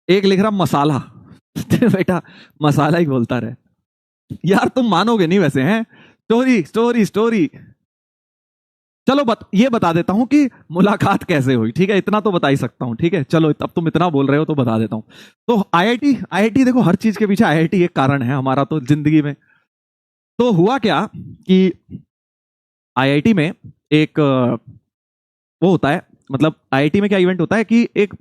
एक लिख रहा मसाला। बेटा मसाला ही बोलता रहे यार, तुम मानोगे नहीं वैसे हैं। Story story story. चलो ये बता देता हूं कि मुलाकात कैसे हुई, ठीक है, इतना तो बता ही सकता हूं, ठीक है। चलो अब तुम इतना बोल रहे हो तो बता देता हूं। तो आईआईटी, आईआईटी देखो हर चीज के पीछे आईआईटी एक कारण है हमारा तो जिंदगी में। तो हुआ क्या कि आईआईटी में एक वो होता है, मतलब आईआईटी में क्या इवेंट होता है कि एक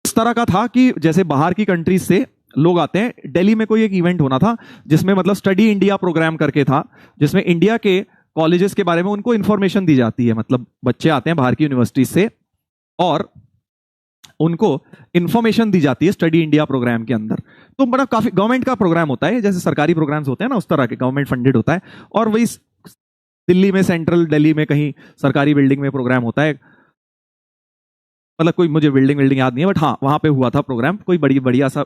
इस तरह का था कि जैसे बाहर की कंट्रीज से लोग आते हैं। दिल्ली में कोई एक इवेंट होना था जिसमें मतलब स्टडी इंडिया प्रोग्राम करके था, जिसमें इंडिया के कॉलेजेस के बारे में उनको इंफॉर्मेशन दी जाती है। मतलब बच्चे आते हैं बाहर की यूनिवर्सिटी से और उनको इंफॉर्मेशन दी जाती है स्टडी इंडिया प्रोग्राम के अंदर। तो बड़ा काफी गवर्नमेंट का प्रोग्राम होता है, जैसे सरकारी प्रोग्राम्स होते हैं ना उस तरह के, गवर्नमेंट फंडेड होता है। और वही दिल्ली में, सेंट्रल दिल्ली में कहीं सरकारी बिल्डिंग में प्रोग्राम होता है। मतलब कोई मुझे बिल्डिंग याद नहीं है, बट हाँ वहां पे हुआ था प्रोग्राम, कोई बड़ी बढ़िया सा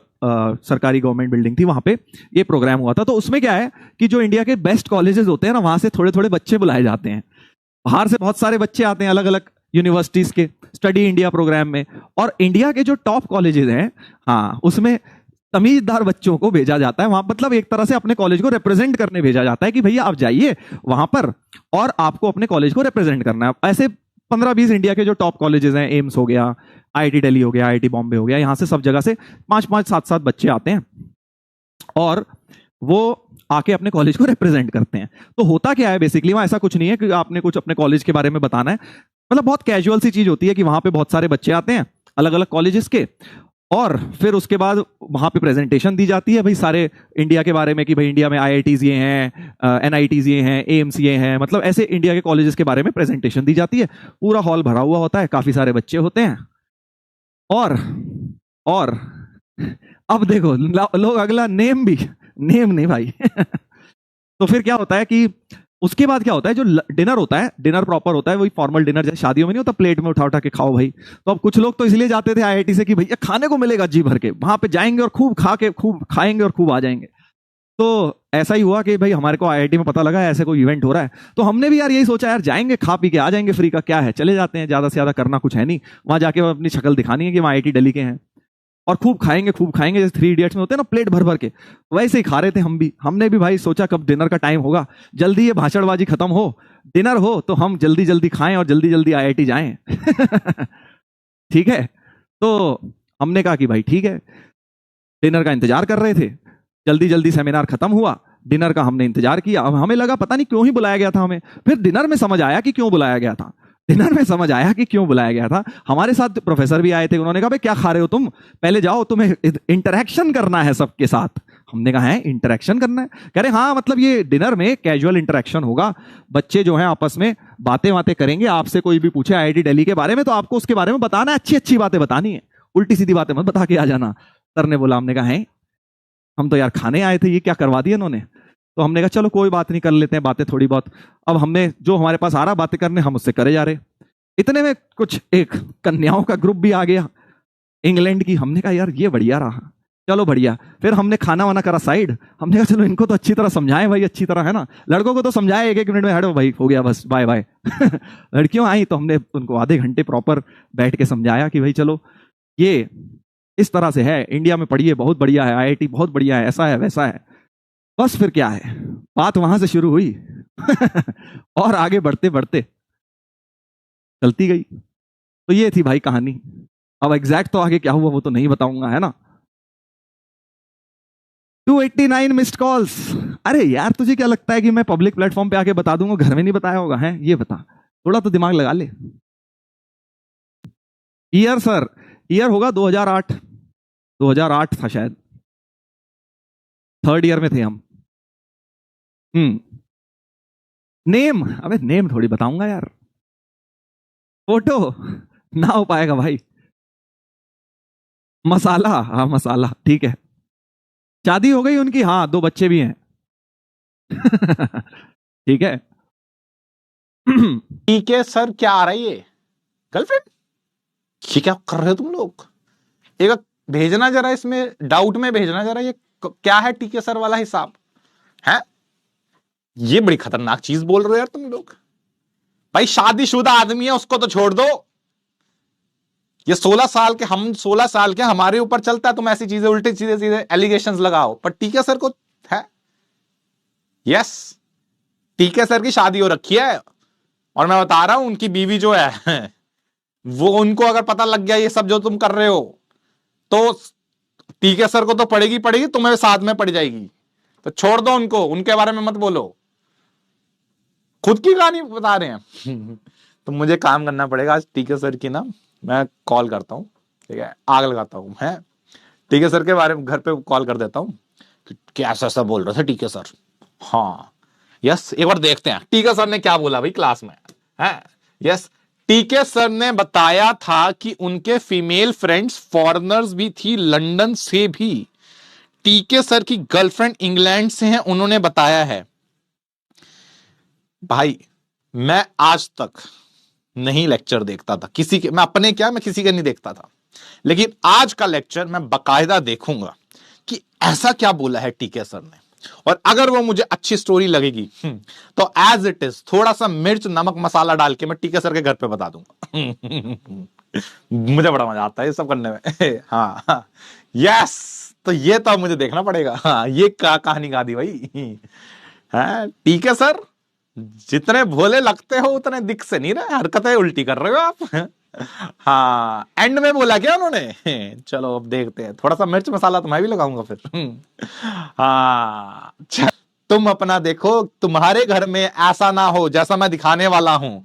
सरकारी गवर्नमेंट बिल्डिंग थी, वहां पे ये प्रोग्राम हुआ था। तो उसमें क्या है कि जो इंडिया के बेस्ट कॉलेजेस होते हैं ना, वहां से थोड़े थोड़े बच्चे बुलाए जाते हैं। बाहर से बहुत सारे बच्चे आते हैं अलग अलग यूनिवर्सिटीज के स्टडी इंडिया प्रोग्राम में। और इंडिया के जो टॉप कॉलेजेस हैं, हाँ उसमें तमीजदार बच्चों को भेजा जाता है वहां, मतलब एक तरह से अपने कॉलेज को रिप्रेजेंट करने भेजा जाता है कि भैया आप जाइए वहां पर और आपको अपने कॉलेज को रिप्रेजेंट करना है। ऐसे 15-20 इंडिया के जो टॉप कॉलेजेस हैं, एम्स हो गया, आईआईटी दिल्ली हो गया, आईआईटी बॉम्बे हो गया, यहां से सब जगह से 5-5, 7-7 बच्चे आते हैं और वो आके अपने कॉलेज को रिप्रेजेंट करते हैं। तो होता क्या है बेसिकली, वहां ऐसा कुछ नहीं है कि आपने कुछ अपने कॉलेज के बारे में बताना है। मतलब बहुत कैजुअल सी चीज होती है कि वहां पे बहुत सारे बच्चे आते हैं अलग अलग कॉलेजेस के, और फिर उसके बाद वहां पे प्रेजेंटेशन दी जाती है भाई सारे इंडिया के बारे में कि भाई इंडिया में आईआईटीज ये हैं, एनआईटीज ये हैं, एम्स ये हैं, मतलब ऐसे इंडिया के कॉलेजेस के बारे में प्रेजेंटेशन दी जाती है। पूरा हॉल भरा हुआ होता है, काफी सारे बच्चे होते हैं। और अब देखो लोग अगला नेम भी, नेम नहीं भाई। तो फिर क्या होता है कि उसके बाद क्या होता है, जो डिनर होता है, डिनर प्रॉपर होता है, वही फॉर्मल डिनर जैसे शादियों में नहीं होता, प्लेट में उठा उठा के खाओ भाई। तो अब कुछ लोग तो इसलिए जाते थे आईआईटी से कि भैया खाने को मिलेगा जी भर के, वहां पे जाएंगे और खूब खा के खूब खाएंगे और खूब आ जाएंगे। तो ऐसा ही हुआ कि भाई हमारे को आईआईटी में पता लगा ऐसे कोई इवेंट हो रहा है, तो हमने भी यार यही सोचा यार जाएंगे खा पी के आ जाएंगे, फ्री का क्या है, चले जाते हैं, ज्यादा से ज्यादा करना कुछ है नहीं, वहां जाके अपनी शक्ल दिखानी है कि वहां आईआईटी दिल्ली के हैं और खूब खाएंगे जैसे 3 इडियट्स में होते हैं ना, प्लेट भर भर के, वैसे ही खा रहे थे हम भी। हमने भी भाई सोचा कब डिनर का टाइम होगा, जल्दी ये भाषणबाजी खत्म हो, डिनर हो, तो हम जल्दी जल्दी खाएं और जल्दी जल्दी आईआईटी जाएं। ठीक है। तो हमने कहा कि भाई ठीक है, डिनर का इंतजार कर रहे थे, जल्दी जल्दी सेमिनार खत्म हुआ, डिनर का हमने इंतजार किया। अब हमें लगा पता नहीं क्यों ही बुलाया गया था हमें, फिर डिनर में समझ आया कि क्यों बुलाया गया था। डिनर में समझ आया कि क्यों बुलाया गया था। हमारे साथ प्रोफेसर भी आए थे, उन्होंने कहा भाई क्या खा रहे हो तुम, पहले जाओ तुम्हें इंटरेक्शन करना है सबके साथ। हमने कहा है इंटरेक्शन करना है, कह रहे हाँ मतलब ये डिनर में कैजुअल इंटरेक्शन होगा, बच्चे जो हैं आपस में बातें बातें करेंगे, आपसे कोई भी पूछे आईआईटी दिल्ली के बारे में तो आपको उसके बारे में बताना है, अच्छी अच्छी बातें बतानी है, उल्टी सीधी बातें मत बता के आ जाना। सर ने बोला, हमने कहा है हम तो यार खाने आए थे, ये क्या करवा दिया इन्होंने। तो हमने कहा चलो कोई बात नहीं, कर लेते हैं बातें थोड़ी बहुत। अब हमने जो हमारे पास आ रहा बातें करने, हम उससे करे जा रहे। इतने में कुछ एक कन्याओं का ग्रुप भी आ गया इंग्लैंड की। हमने कहा यार ये बढ़िया रहा, चलो बढ़िया। फिर हमने खाना वाना करा साइड, हमने कहा चलो इनको तो अच्छी तरह समझाएं भाई, अच्छी तरह है ना, लड़कों को तो समझाए 1-1 मिनट में, हटो भाई हो गया बस बाय बाय। लड़कियों आई तो हमने उनको आधे घंटे प्रॉपर बैठ के समझाया कि भाई चलो ये इस तरह से है, इंडिया में पढ़िए बहुत बढ़िया है, आईआईटी बहुत बढ़िया है, ऐसा है वैसा है। बस फिर क्या है, बात वहां से शुरू हुई। और आगे बढ़ते बढ़ते चलती गई। तो ये थी भाई कहानी। अब एग्जैक्ट तो आगे क्या हुआ वो तो नहीं बताऊंगा, है ना। 289 मिस्ड कॉल्स। अरे यार तुझे क्या लगता है कि मैं पब्लिक प्लेटफॉर्म पे आके बता दूंगा, घर में नहीं बताया होगा, है ये बता, थोड़ा तो दिमाग लगा ले। ईयर सर, ईयर होगा 2008, 2008 था शायद, 3rd ईयर में थे हम। नेम, अबे नेम थोड़ी बताऊंगा यार, फोटो ना हो पाएगा भाई। मसाला, हाँ मसाला, ठीक है। शादी हो गई उनकी, हाँ 2 बच्चे भी हैं। ठीक है। ठीक है सर, क्या आ रहा है ये गर्लफ्रेंड, ये क्या कर रहे हो तुम लोग, एक भेजना जरा, इसमें डाउट में भेजना जरा, ये क्या है टीके सर वाला हिसाब है। ये बड़ी खतरनाक चीज बोल रहे हो यार तुम लोग। भाई शादीशुदा आदमी है, उसको तो छोड़ दो, ये 16 साल के, हम 16 साल के, हमारे ऊपर चलता है तुम ऐसी चीजें उल्टे सीधे सीधे एलिगेशंस लगाओ, पर टीके सर को है। यस, टीके सर की शादी हो रखी है, और मैं बता रहा हूं उनकी बीवी जो है वो, उनको अगर पता लग गया ये सब जो तुम कर रहे हो, तो टीके सर को तो पड़ेगी पड़ेगी, तुम्हें साथ में पड़ जाएगी। तो छोड़ दो उनको, उनके बारे में मत बोलो, खुद की कहानी बता रहे हैं। तो मुझे काम करना पड़ेगा आज टीके सर की ना, मैं कॉल करता हूं, ठीक है, आग लगाता हूं, है टीके सर के बारे में, घर पे कॉल कर देता हूं कि कैसा ऐसा बोल रहे थे टीके सर। हाँ यस, एक बार देखते हैं टीके सर ने क्या बोला भाई क्लास में, है। यस, टीके सर ने बताया था कि उनके फीमेल फ्रेंड्स फॉरेनर्स भी थी, लंदन से भी। टीके सर की गर्लफ्रेंड इंग्लैंड से है, उन्होंने बताया है। भाई मैं आज तक नहीं लेक्चर देखता था किसी के, मैं अपने क्या, मैं किसी के नहीं देखता था, लेकिन आज का लेक्चर मैं बकायदा देखूंगा कि ऐसा क्या बोला है टीके सर ने, और अगर वो मुझे अच्छी स्टोरी लगेगी तो एज इट इज थोड़ा सा मिर्च नमक मसाला डाल के मैं टीके सर के घर पे बता दूंगा। मुझे बड़ा मजा आता है ये सब करने में। हाँ यस, तो ये तो मुझे देखना पड़ेगा। हाँ, ये कहानी गा दी भाई। है टीके सर, जितने भोले लगते हो उतने दिख से नहीं रहे, हरकतें उल्टी कर रहे हो आप। हाँ, एंड में बोला क्या उन्होंने? चलो अब देखते हैं, थोड़ा सा मिर्च मसाला तो मैं भी लगाऊंगा फिर। हाँ, तुम अपना देखो, तुम्हारे घर में ऐसा ना हो जैसा मैं दिखाने वाला हूं।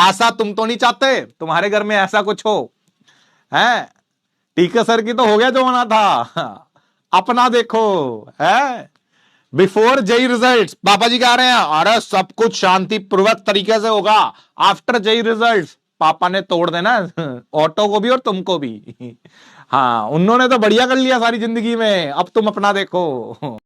ऐसा तुम तो नहीं चाहते तुम्हारे घर में ऐसा कुछ हो, है? टीके सर की तो हो गया जो होना था। अपना देखो, है। बिफोर जेई रिजल्ट्स पापा जी कह रहे हैं अरे सब कुछ शांतिपूर्वक तरीके से होगा, आफ्टर जेई रिजल्ट्स पापा ने तोड़ देना ऑटो को भी और तुमको भी। हाँ, उन्होंने तो बढ़िया कर लिया सारी जिंदगी में, अब तुम अपना देखो।